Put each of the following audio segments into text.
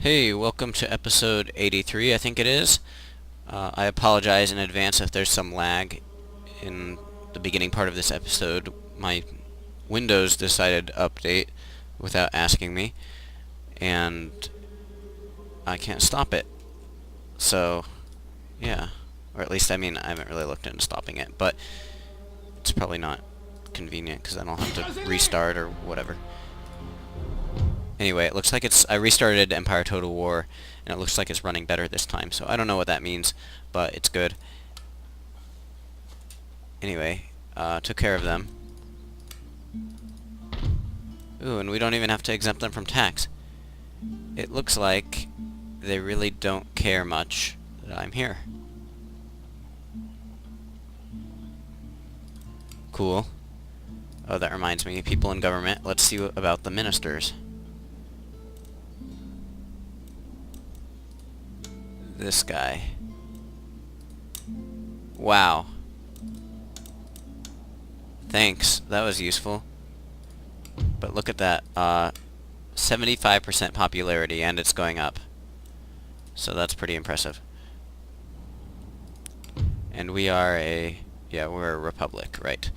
Hey, welcome to episode 83, I think it is. I apologize in advance if there's some lag in the beginning part of this episode. My Windows decided to update without asking me, and I can't stop it. So, yeah. Or at least, I haven't really looked into stopping it, but it's probably not convenient because I don't have to restart or whatever. Anyway, it looks like I restarted Empire Total War, and it looks like it's running better this time, so I don't know what that means, but it's good. Anyway, took care of them. Ooh, and we don't even have to exempt them from tax. It looks like they really don't care much that I'm here. Cool. Oh, that reminds me, people in government. Let's see about the ministers. This guy. Wow. Thanks, that was useful. But look at that, 75% popularity, and it's going up. So that's pretty impressive. And we're a republic, right.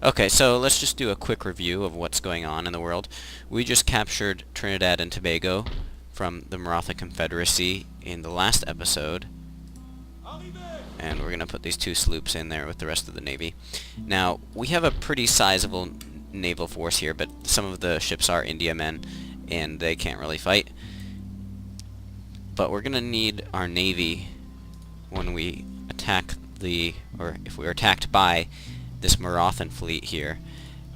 Okay, so let's just do a quick review of what's going on in the world. We just captured Trinidad and Tobago from the Maratha Confederacy in the last episode. And we're going to put these two sloops in there with the rest of the Navy. Now, we have a pretty sizable naval force here, but some of the ships are Indiamen, and they can't really fight. But we're going to need our Navy when we attack or if we're attacked by this Marathan fleet here,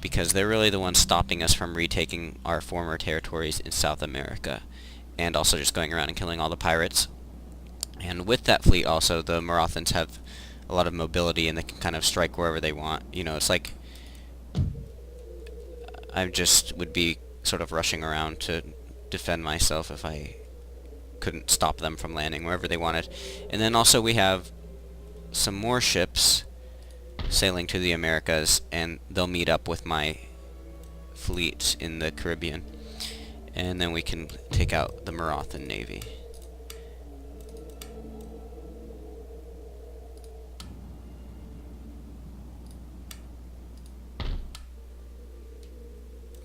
because they're really the ones stopping us from retaking our former territories in South America, and also just going around and killing all the pirates. And with that fleet also, the Marathans have a lot of mobility, and they can kind of strike wherever they want. You know, it's like I just would be sort of rushing around to defend myself if I couldn't stop them from landing wherever they wanted. And then also we have some more ships sailing to the Americas, and they'll meet up with my fleet in the Caribbean. And then we can take out the Marathan Navy.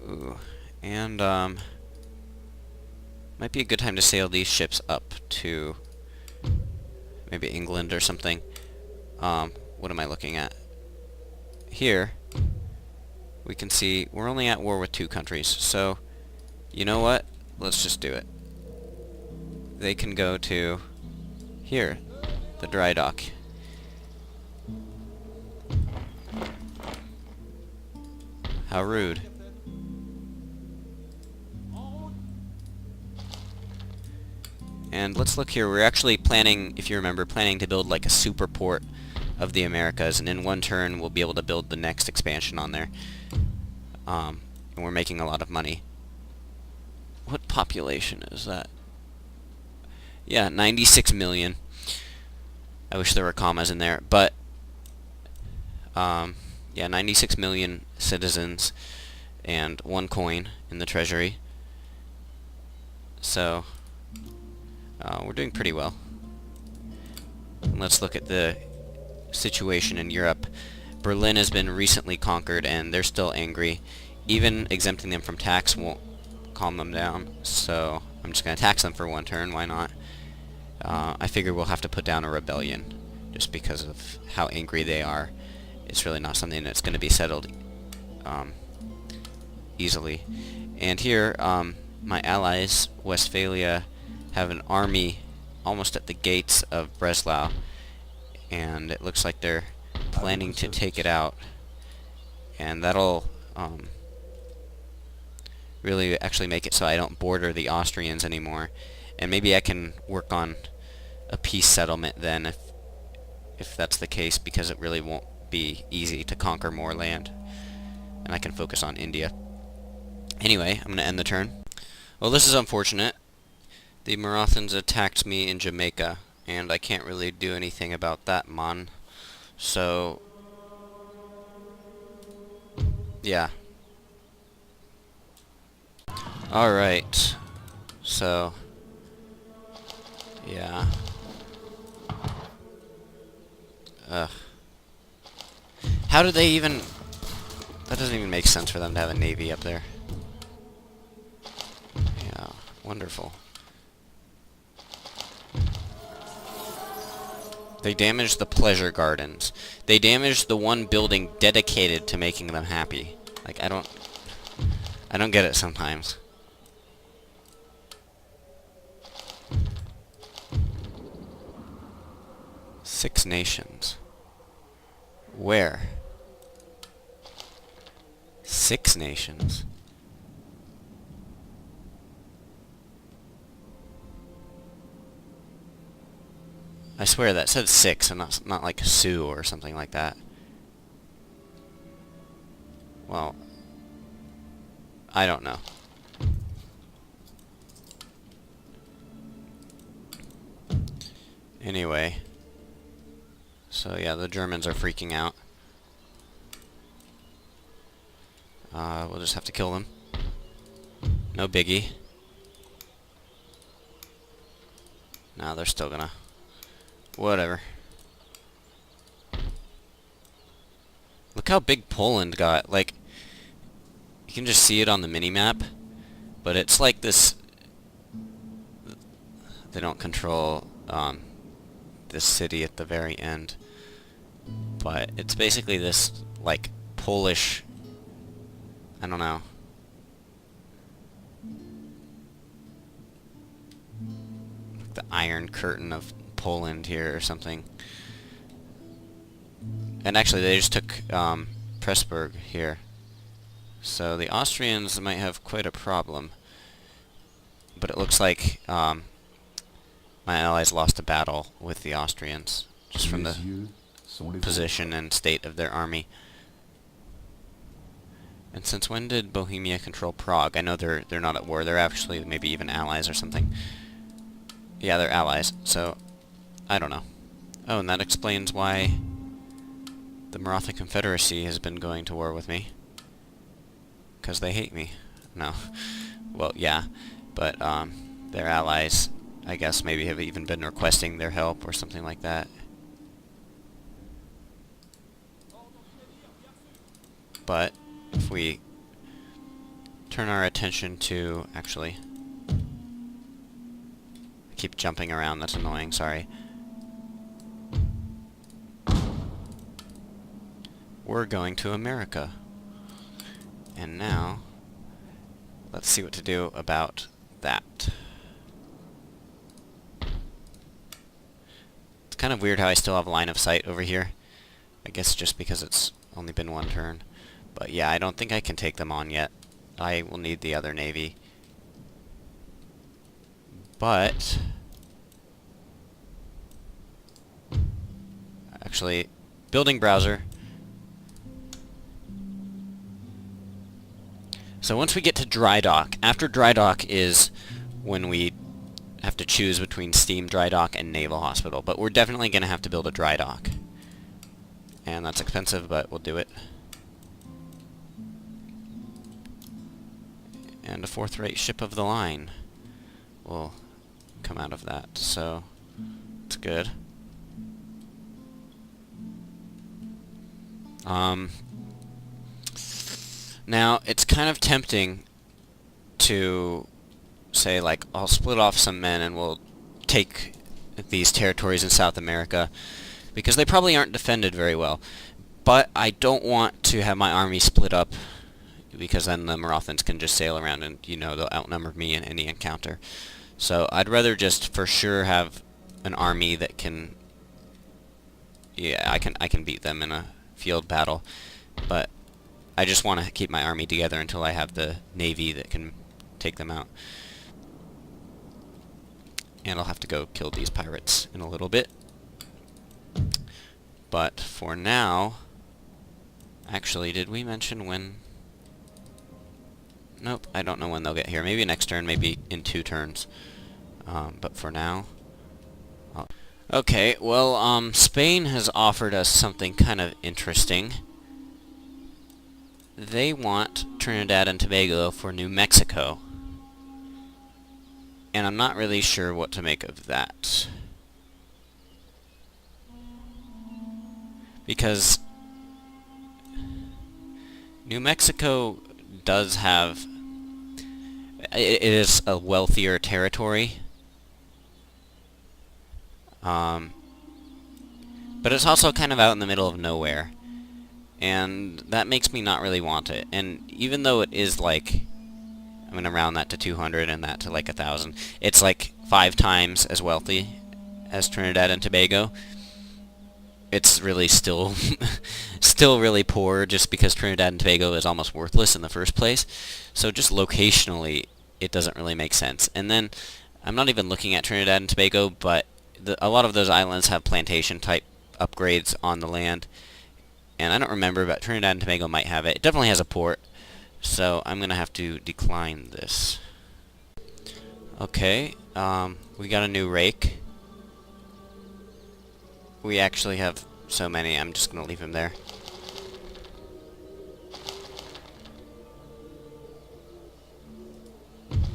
Ooh, and might be a good time to sail these ships up to maybe England or something. What am I looking at? Here, we can see we're only at war with two countries, so you know what? Let's just do it. They can go to here, the dry dock. How rude. And let's look here. We're actually planning, if you remember, planning to build like a super port of the Americas, and in one turn we'll be able to build the next expansion on there. And we're making a lot of money. What population is that? Yeah, 96 million. I wish there were commas in there, but yeah, 96 million citizens and one coin in the treasury. So we're doing pretty well. And let's look at the situation in Europe. Berlin has been recently conquered, and they're still angry. Even exempting them from tax won't calm them down, so I'm just going to tax them for one turn. Why not? I figure we'll have to put down a rebellion just because of how angry they are. It's really not something that's going to be settled easily. And here, my allies, Westphalia, have an army almost at the gates of Breslau, and it looks like they're planning to take it out, and that'll really actually make it so I don't border the Austrians anymore, and maybe I can work on a peace settlement then if that's the case, because it really won't be easy to conquer more land, and I can focus on India. Anyway, I'm going to end the turn. Well, this is unfortunate. The Marathans attacked me in Jamaica, and I can't really do anything about that, man. So, yeah. Alright. So, Yeah. Ugh. How do they even... That doesn't even make sense for them to have a navy up there. Yeah, wonderful. They damaged the pleasure gardens. They damaged the one building dedicated to making them happy. Like, I don't get it sometimes. Six nations. Where? Six nations. I swear that said six and not like Sioux or something like that. Well, I don't know. Anyway. So yeah, the Germans are freaking out. We'll just have to kill them. No biggie. No, they're still gonna... Whatever. Look how big Poland got. Like, you can just see it on the mini-map, but it's like this... They don't control, this city at the very end. But it's basically this, like, Polish... I don't know. The Iron Curtain of Poland here or something. And actually they just took Pressburg here. So the Austrians might have quite a problem. But it looks like my allies lost a battle with the Austrians, just from the position and state of their army. And since when did Bohemia control Prague? I know they're not at war. They're actually maybe even allies or something. Yeah, they're allies. So I don't know. Oh, and that explains why the Maratha Confederacy has been going to war with me. Because they hate me. No. Well, yeah. But their allies, I guess, maybe have even been requesting their help or something like that. But if we turn our attention to... Actually, I keep jumping around. That's annoying. Sorry. We're going to America. And now, let's see what to do about that. It's kind of weird how I still have line of sight over here. I guess just because it's only been one turn. But yeah, I don't think I can take them on yet. I will need the other navy. But... actually, building browser. So once we get to dry dock, after dry dock is when we have to choose between steam dry dock and naval hospital. But we're definitely going to have to build a dry dock. And that's expensive, but we'll do it. And a fourth-rate ship of the line will come out of that, so it's good. Now, it's kind of tempting to say, like, I'll split off some men and we'll take these territories in South America, because they probably aren't defended very well. But I don't want to have my army split up, because then the Marathans can just sail around and, you know, they'll outnumber me in any encounter. So I'd rather just for sure have an army that can... Yeah, I can beat them in a field battle, but I just want to keep my army together until I have the navy that can take them out. And I'll have to go kill these pirates in a little bit. But for now... Actually, did we mention when... Nope, I don't know when they'll get here. Maybe next turn, maybe in 2 turns. But for now... Okay, well, Spain has offered us something kind of interesting. They want Trinidad and Tobago for New Mexico. and I'm not really sure what to make of that. Because New Mexico does have... It is a wealthier territory. But it's also kind of out in the middle of nowhere. And that makes me not really want it. And even though it is like... I'm going to round that to 200 and that to like 1,000. It's like 5 times as wealthy as Trinidad and Tobago. It's really still still really poor just because Trinidad and Tobago is almost worthless in the first place. So just locationally, it doesn't really make sense. And then, I'm not even looking at Trinidad and Tobago, but a lot of those islands have plantation-type upgrades on the land. And I don't remember, but Trinidad and Tobago might have it. It definitely has a port. So I'm going to have to decline this. Okay, we got a new rake. We actually have so many, I'm just going to leave him there.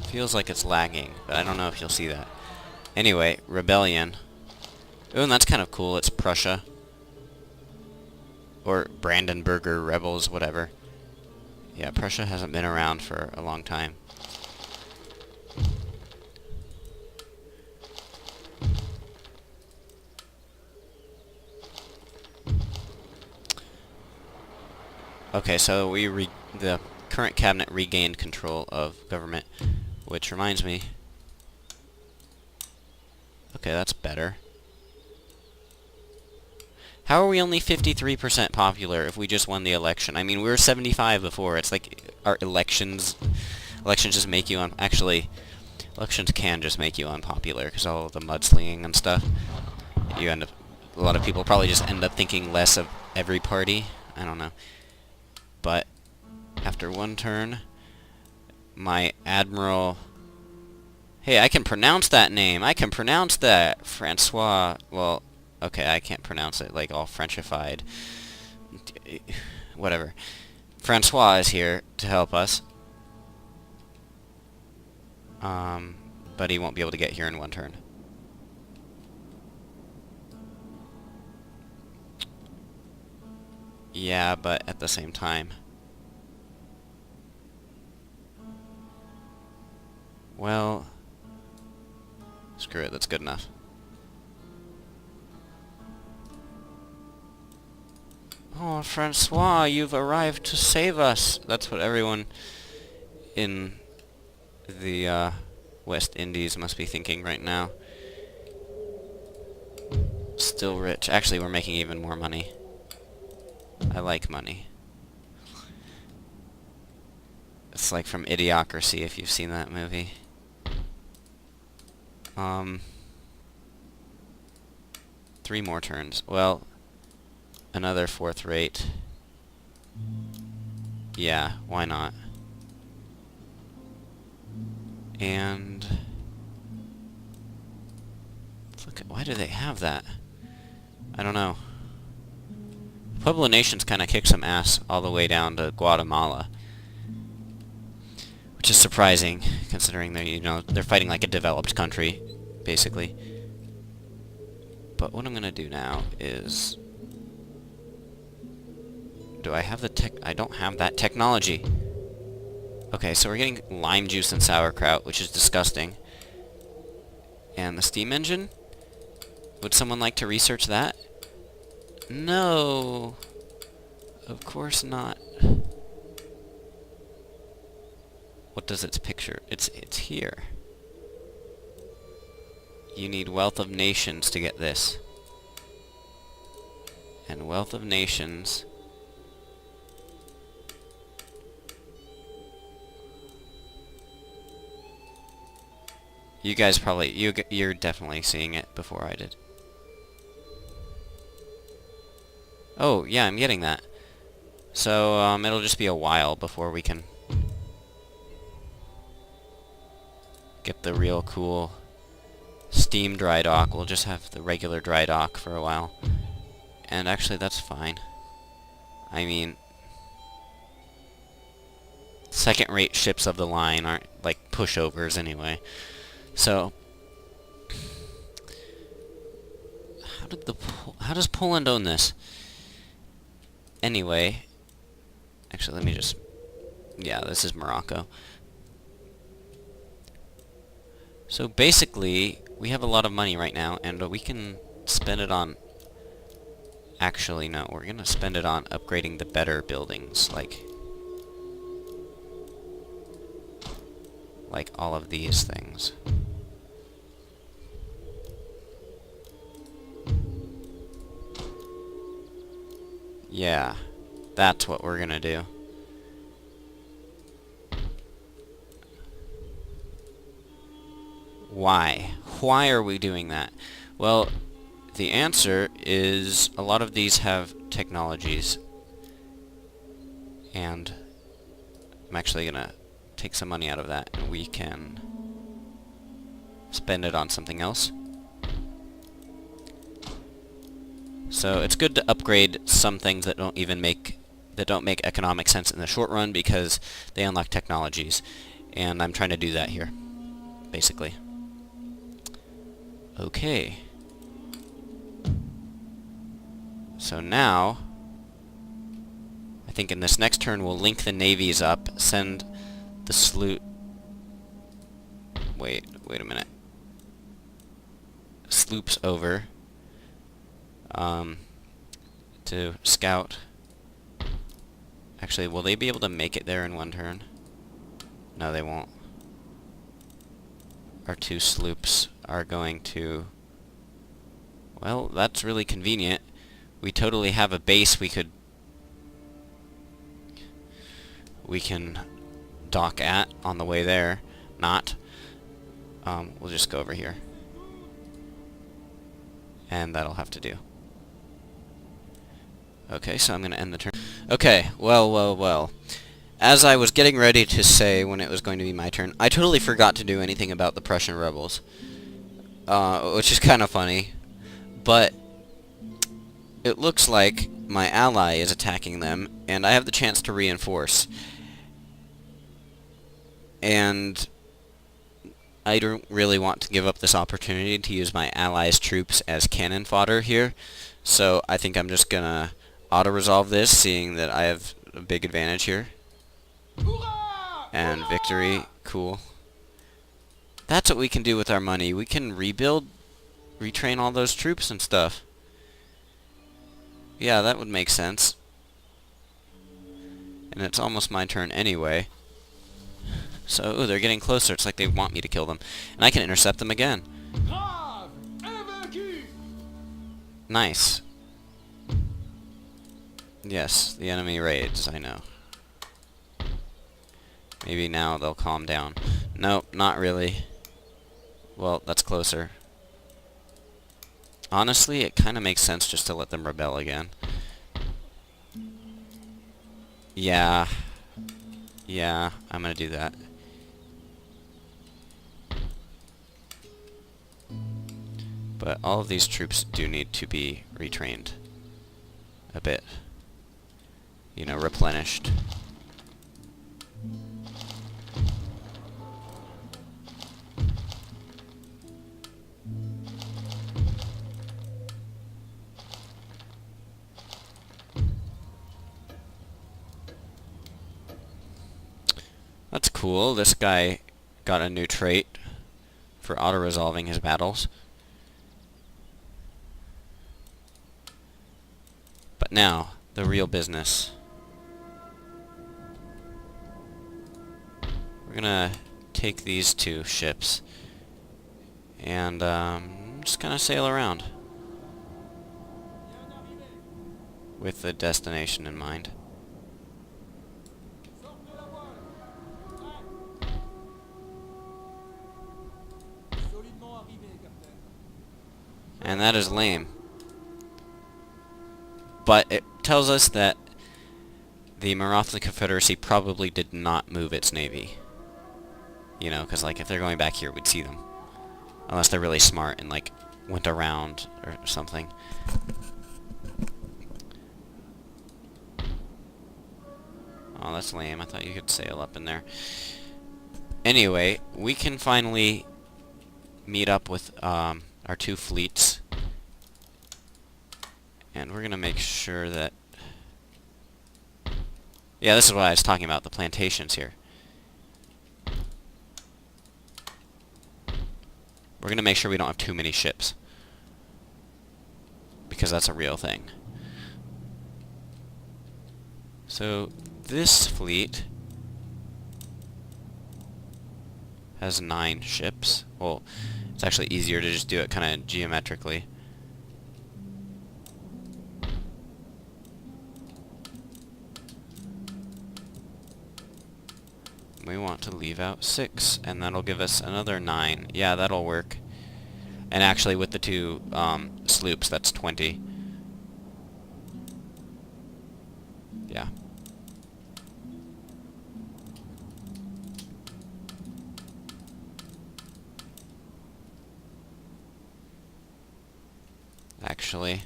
Feels like it's lagging, but I don't know if you'll see that. Anyway, Rebellion. Ooh, and that's kind of cool, it's Prussia. Or Brandenburger Rebels, whatever. Yeah, Prussia hasn't been around for a long time. Okay, so the current cabinet regained control of government, which reminds me... Okay, that's better. How are we only 53% popular if we just won the election? I mean, we were 75 before. It's like our elections just make you actually, elections can just make you unpopular because all of the mudslinging and stuff. You end up, a lot of people probably just end up thinking less of every party. I don't know. But after one turn, my admiral... Hey, I can pronounce that name. I can pronounce that. Francois... Well, okay, I can't pronounce it, like, all Frenchified. Whatever. Francois is here to help us. But he won't be able to get here in one turn. Yeah, but at the same time... Well... Screw it, that's good enough. Oh, Francois, you've arrived to save us! That's what everyone in the West Indies must be thinking right now. Still rich. Actually, we're making even more money. I like money. It's like from Idiocracy, if you've seen that movie. 3 more turns. Well, another 4th rate. Yeah, why not? And... look at, why do they have that? I don't know. Pueblo Nations kind of kick some ass all the way down to Guatemala. Which is surprising, considering they're fighting like a developed country, basically. But what I'm gonna do now is... Do I have the tech? I don't have that technology. Okay, so we're getting lime juice and sauerkraut, which is disgusting. And the steam engine? Would someone like to research that? No! Of course not. What does its picture? It's here. You need Wealth of Nations to get this. And Wealth of Nations... You guys probably... You're definitely seeing it before I did. Oh, yeah, I'm getting that. So, it'll just be a while before we can... get the real cool steam dry dock. We'll just have the regular dry dock for a while. And actually, that's fine. I mean... second-rate ships of the line aren't, like, pushovers anyway. So, how does Poland own this? Anyway, actually, let me just... Yeah, this is Morocco. So basically, we have a lot of money right now, and we can spend it on... Actually, no, we're gonna spend it on upgrading the better buildings, like all of these things. Yeah, that's what we're gonna do. Why? Why are we doing that? Well, the answer is a lot of these have technologies, and I'm actually gonna take some money out of that, and we can spend it on something else. So it's good to upgrade some things that don't make economic sense in the short run because they unlock technologies, and I'm trying to do that here, basically. Okay. So now, I think in this next turn we'll link the navies up, send the sloop... Wait a minute. Sloops over to scout. Actually, will they be able to make it there in one turn? No, they won't. Our two sloops are going to... Well, that's really convenient. We totally have a base we can dock at on the way there. Not. We'll just go over here. And that'll have to do. Okay, so I'm going to end the turn. Okay, well. As I was getting ready to say when it was going to be my turn, I totally forgot to do anything about the Prussian rebels. Which is kind of funny. But it looks like my ally is attacking them, and I have the chance to reinforce. And I don't really want to give up this opportunity to use my allies' troops as cannon fodder here, so I think I'm just gonna auto-resolve this, seeing that I have a big advantage here. And victory, cool. That's what we can do with our money. We can rebuild, retrain all those troops and stuff. Yeah, that would make sense. And it's almost my turn anyway. So, ooh, they're getting closer. It's like they want me to kill them. And I can intercept them again. Nice. Yes, the enemy raids, I know. Maybe now they'll calm down. Nope, not really. Well, that's closer. Honestly, it kind of makes sense just to let them rebel again. Yeah, I'm gonna do that. But all of these troops do need to be retrained a bit. You know, replenished. That's cool. This guy got a new trait for auto-resolving his battles. But now, the real business. We're gonna take these two ships and just kind of sail around with the destination in mind. And that is lame. But it tells us that the Maratha Confederacy probably did not move its navy. You know, because like if they're going back here, we'd see them. Unless they're really smart and like went around or something. Oh, that's lame. I thought you could sail up in there. Anyway, we can finally meet up with our two fleets. And we're going to make sure that... Yeah, this is what I was talking about, the plantations here. We're going to make sure we don't have too many ships. Because that's a real thing. So, this fleet has 9 ships. Well, it's actually easier to just do it kind of geometrically. We want to leave out 6, and that'll give us another 9. Yeah, that'll work. And actually, with the 2 sloops, that's 20. Yeah. Actually,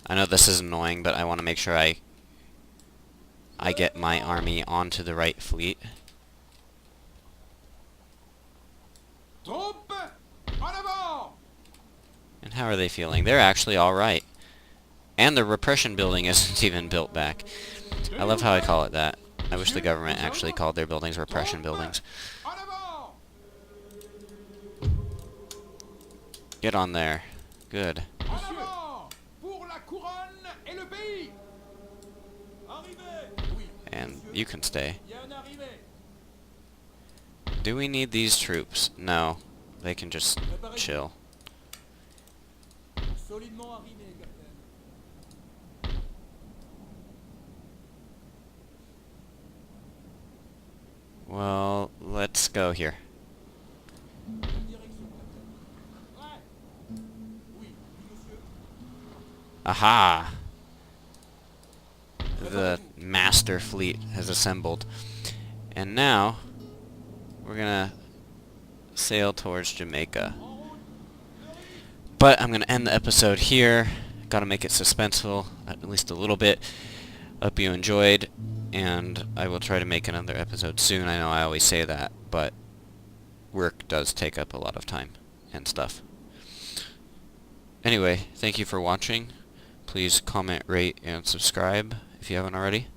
I know this is annoying, but I want to make sure I get my army onto the right fleet. And how are they feeling? They're actually alright. And the repression building isn't even built back. I love how I call it that. I wish the government actually called their buildings repression buildings. Get on there. Good. And you can stay. Do we need these troops? No. They can just chill. Well, let's go here. Aha! The master fleet has assembled. And now, we're gonna sail towards Jamaica. But I'm gonna end the episode here. Gotta make it suspenseful, at least a little bit. Hope you enjoyed, and I will try to make another episode soon. I know I always say that, but work does take up a lot of time and stuff. Anyway, thank you for watching. Please comment, rate, and subscribe if you haven't already.